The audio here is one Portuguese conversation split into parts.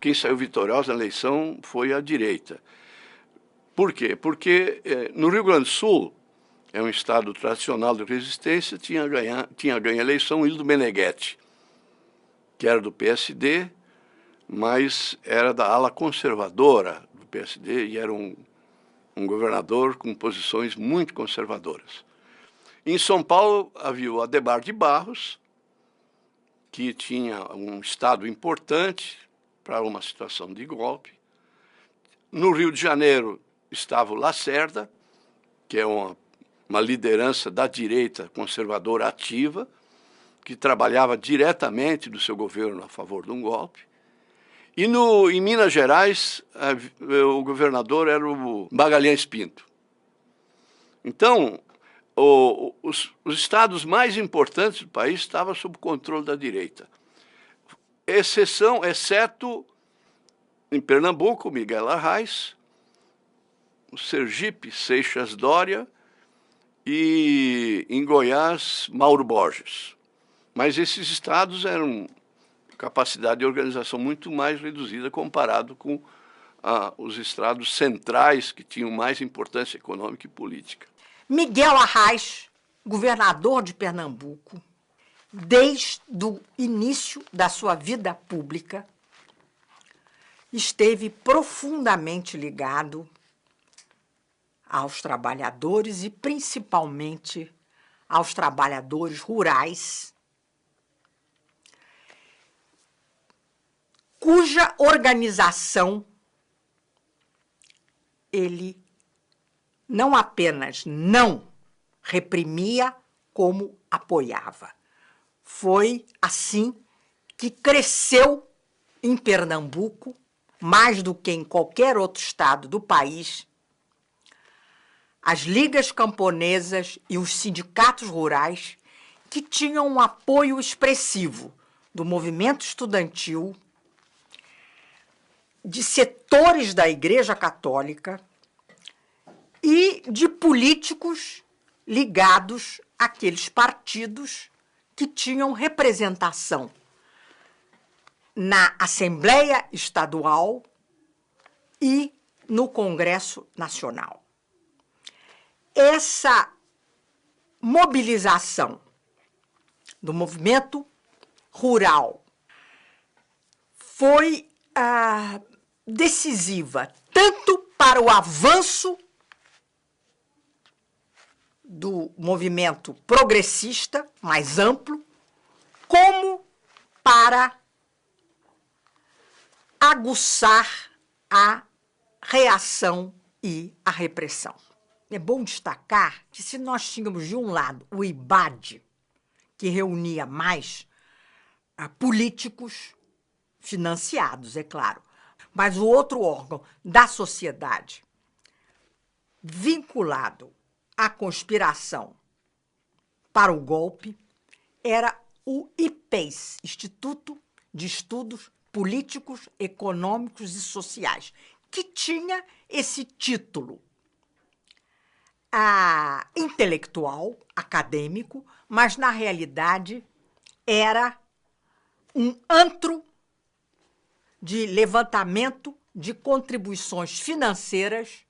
quem saiu vitoriosa na eleição foi a direita. Por quê? Porque no Rio Grande do Sul, é um estado tradicional de resistência, tinha ganho a eleição Ildo Meneghetti, que era do PSD, mas era da ala conservadora do PSD e era um governador com posições muito conservadoras. Em São Paulo havia o Adhemar de Barros, que tinha um estado importante para uma situação de golpe. No Rio de Janeiro estava o Lacerda, que é uma liderança da direita conservadora ativa, que trabalhava diretamente do seu governo a favor de um golpe. E em Minas Gerais, o governador era o Magalhães Pinto. Então, os estados mais importantes do país estavam sob controle da direita. Exceto em Pernambuco, Miguel Arraes, o Sergipe, Seixas Dória, e em Goiás, Mauro Borges. Mas esses estados eram capacidade de organização muito mais reduzida comparado com os estados centrais, que tinham mais importância econômica e política. Miguel Arraes, governador de Pernambuco, desde o início da sua vida pública, esteve profundamente ligado aos trabalhadores e principalmente aos trabalhadores rurais, cuja organização ele não apenas não reprimia, como apoiava. Foi assim que cresceu em Pernambuco, mais do que em qualquer outro estado do país, as ligas camponesas e os sindicatos rurais, que tinham um apoio expressivo do movimento estudantil, de setores da Igreja Católica e de políticos ligados àqueles partidos que tinham representação na Assembleia Estadual e no Congresso Nacional. Essa mobilização do movimento rural foi decisiva tanto para o avanço do movimento progressista mais amplo, como para aguçar a reação e a repressão. É bom destacar que se nós tínhamos, de um lado, o IBAD, que reunia mais políticos financiados, é claro, mas o outro órgão da sociedade vinculado à conspiração para o golpe era o IPES, Instituto de Estudos Políticos, Econômicos e Sociais, que tinha esse título intelectual, acadêmico, mas, na realidade, era um antro de levantamento de contribuições financeiras,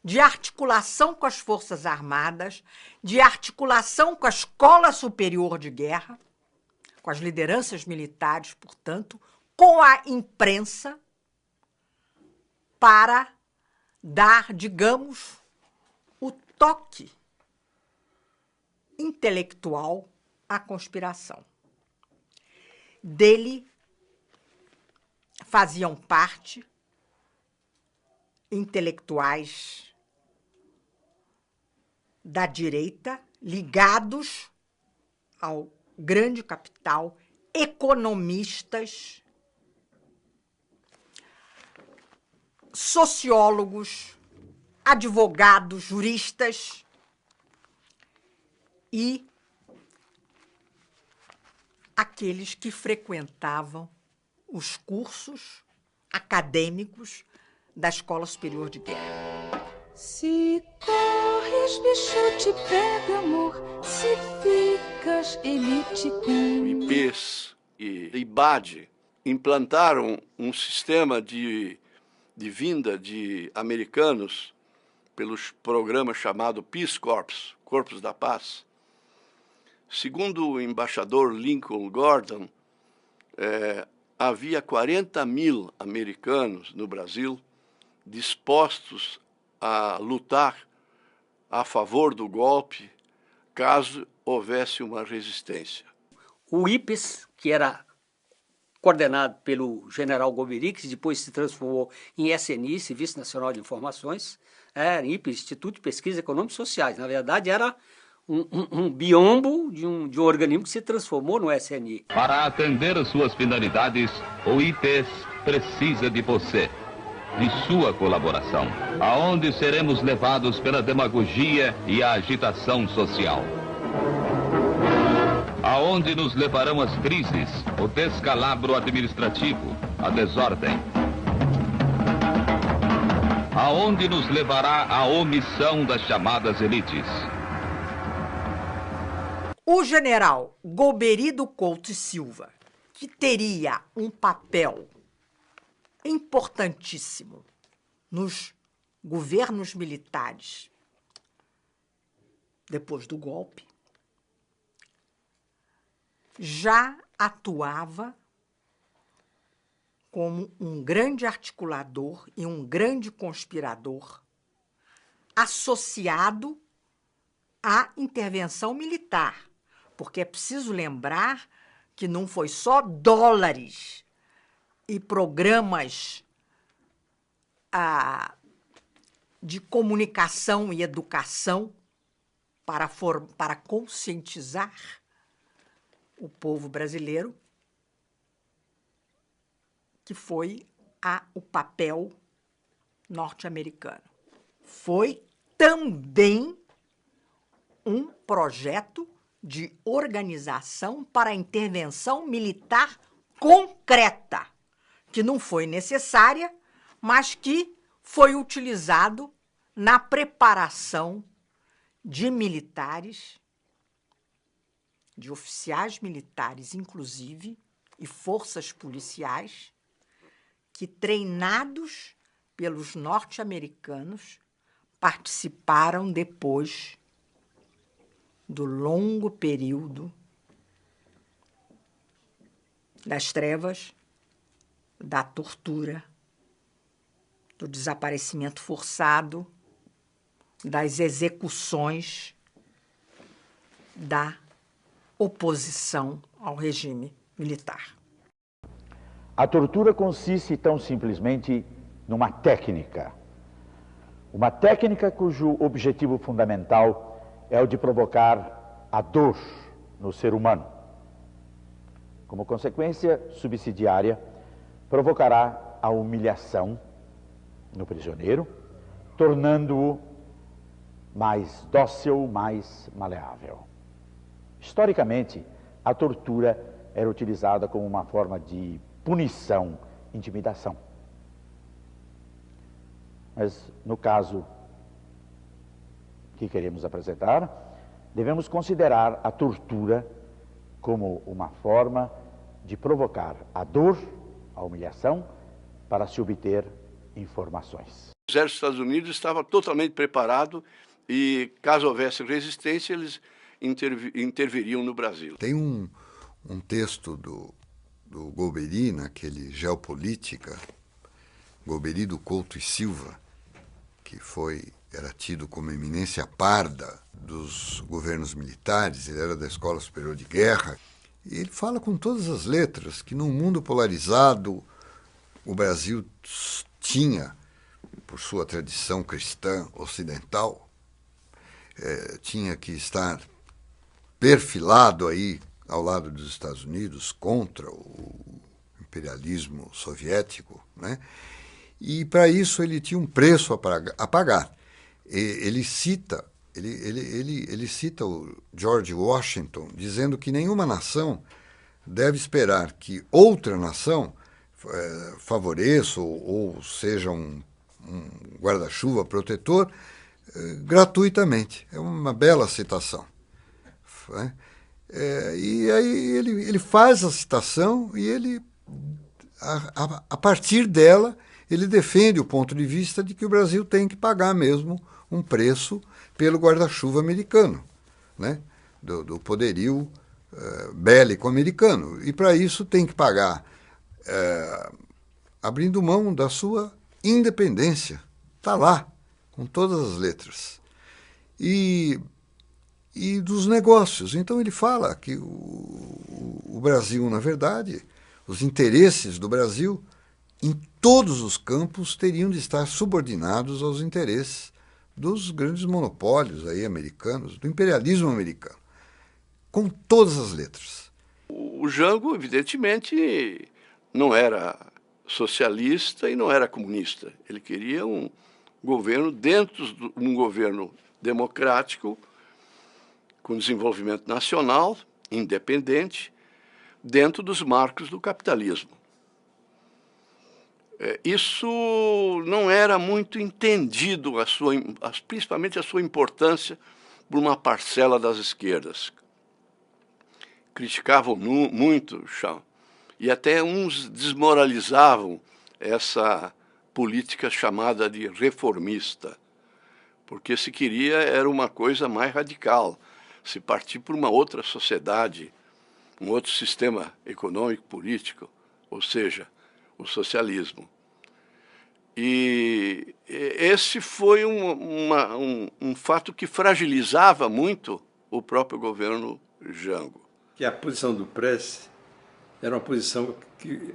de articulação com as Forças Armadas, de articulação com a Escola Superior de Guerra, com as lideranças militares, portanto, com a imprensa, para dar, digamos, o toque intelectual à conspiração. Dele faziam parte intelectuais da direita ligados ao grande capital, economistas, sociólogos, advogados, juristas e aqueles que frequentavam os cursos acadêmicos da Escola Superior de Guerra. Se corres, bicho te pega, amor. Se ficas, ele te come. O IPES e IBAD implantaram um sistema de vinda de americanos pelos programas chamado Peace Corps, Corpos da Paz. Segundo o embaixador Lincoln Gordon, havia 40.000 americanos no Brasil dispostos a lutar a favor do golpe, caso houvesse uma resistência. O IPES, que era coordenado pelo general Golbery, que depois se transformou em SNI, Serviço Nacional de Informações, IPES, Instituto de Pesquisas Econômicas e Sociais. Na verdade, era um biombo de um organismo que se transformou no SNI. Para atender às suas finalidades, o IPES precisa de você, de sua colaboração, aonde seremos levados pela demagogia e a agitação social. Aonde nos levarão as crises, o descalabro administrativo, a desordem. Aonde nos levará a omissão das chamadas elites. O general Golbery do Couto e Silva, que teria um papel importantíssimo nos governos militares depois do golpe, já atuava como um grande articulador e um grande conspirador associado à intervenção militar, porque é preciso lembrar que não foi só dólares e programas de comunicação e educação para conscientizar o povo brasileiro, que foi o papel norte-americano. Foi também um projeto de organização para a intervenção militar concreta, que não foi necessária, mas que foi utilizado na preparação de militares, de oficiais militares, inclusive, e forças policiais, que, treinados pelos norte-americanos, participaram depois do longo período das trevas, da tortura, do desaparecimento forçado, das execuções, da oposição ao regime militar. A tortura consiste tão simplesmente numa técnica. Uma técnica cujo objetivo fundamental é o de provocar a dor no ser humano. Como consequência subsidiária, provocará a humilhação no prisioneiro, tornando-o mais dócil, mais maleável. Historicamente, a tortura era utilizada como uma forma de punição, intimidação. Mas, no caso que queremos apresentar, devemos considerar a tortura como uma forma de provocar a dor, a humilhação, para se obter informações. O exército dos Estados Unidos estava totalmente preparado e, caso houvesse resistência, eles interviriam no Brasil. Tem um texto do Golbery, naquele Geopolítica, Golbery do Couto e Silva, que era tido como eminência parda dos governos militares, ele era da Escola Superior de Guerra, e ele fala com todas as letras que num mundo polarizado o Brasil tinha, por sua tradição cristã ocidental, tinha que estar perfilado aí ao lado dos Estados Unidos contra o imperialismo soviético, né? E para isso ele tinha um preço a pagar. Ele cita o George Washington dizendo que nenhuma nação deve esperar que outra nação favoreça ou seja um guarda-chuva protetor gratuitamente. É uma bela citação. E aí ele faz a citação e ele a partir dela, ele defende o ponto de vista de que o Brasil tem que pagar mesmo um preço pelo guarda-chuva americano, né? do poderio bélico americano. E para isso tem que pagar abrindo mão da sua independência. Está lá, com todas as letras. E dos negócios. Então ele fala que o Brasil, na verdade, os interesses do Brasil, em todos os campos, teriam de estar subordinados aos interesses dos grandes monopólios aí americanos, do imperialismo americano, com todas as letras. O Jango, evidentemente, não era socialista e não era comunista. Ele queria um governo um governo democrático, com desenvolvimento nacional, independente, dentro dos marcos do capitalismo. Isso não era muito entendido, principalmente a sua importância por uma parcela das esquerdas. Criticavam muito e até uns desmoralizavam essa política chamada de reformista, porque se queria era uma coisa mais radical, se partir por uma outra sociedade, um outro sistema econômico-político, ou seja, o socialismo. E esse foi um fato que fragilizava muito o próprio governo Jango. Que a posição do Prestes era uma posição que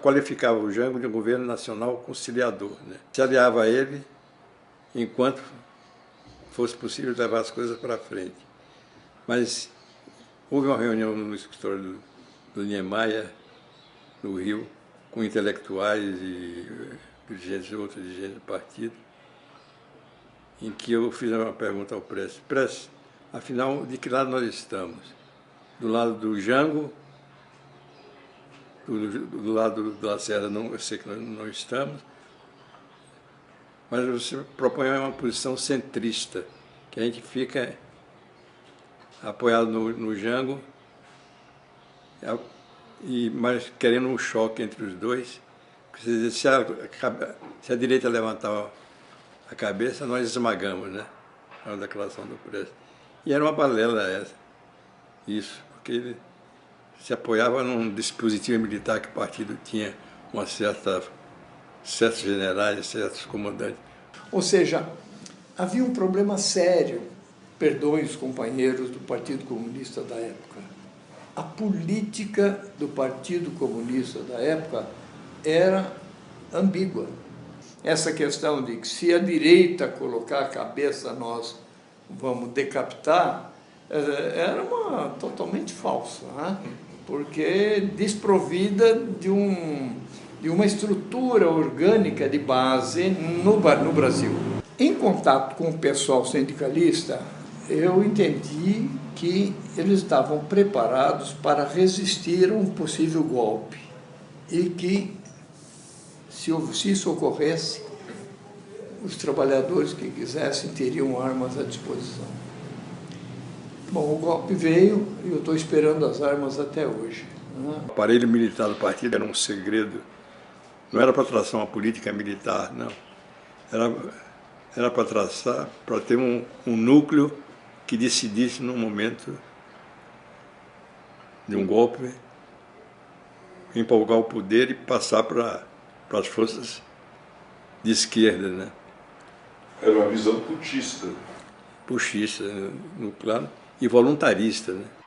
qualificava o Jango de um governo nacional conciliador, né? Se aliava a ele enquanto fosse possível levar as coisas para frente. Mas houve uma reunião no escritório do Niemeyer, no Rio, com intelectuais e dirigentes, outros dirigentes do partido, em que eu fiz uma pergunta ao Prestes. Prestes, afinal, de que lado nós estamos? Do lado do Jango, do lado da Lacerda, eu sei que nós não estamos, mas você propõe uma posição centrista, que a gente fica apoiado no Jango, mas querendo um choque entre os dois. Se a direita levantar a cabeça, nós esmagamos, né? É uma declaração do Prestes. E era uma balela essa, isso, porque ele se apoiava num dispositivo militar que o partido tinha certos generais, certos comandantes. Ou seja, havia um problema sério, perdoem os companheiros do Partido Comunista da época. A política do Partido Comunista da época era ambígua. Essa questão de que se a direita colocar a cabeça, nós vamos decapitar, era totalmente falsa, né? Porque desprovida de uma estrutura orgânica de base no Brasil. Em contato com o pessoal sindicalista, eu entendi que eles estavam preparados para resistir a um possível golpe e que, se isso ocorresse, os trabalhadores que quisessem teriam armas à disposição. Bom, o golpe veio e eu estou esperando as armas até hoje, né? O aparelho militar do partido era um segredo. Não era para traçar uma política militar, não. Era para traçar, para ter um núcleo que decidisse no momento de um golpe, empolgar o poder e passar para as forças de esquerda, né? Era uma visão putschista. Puxista, no claro, e voluntarista, né?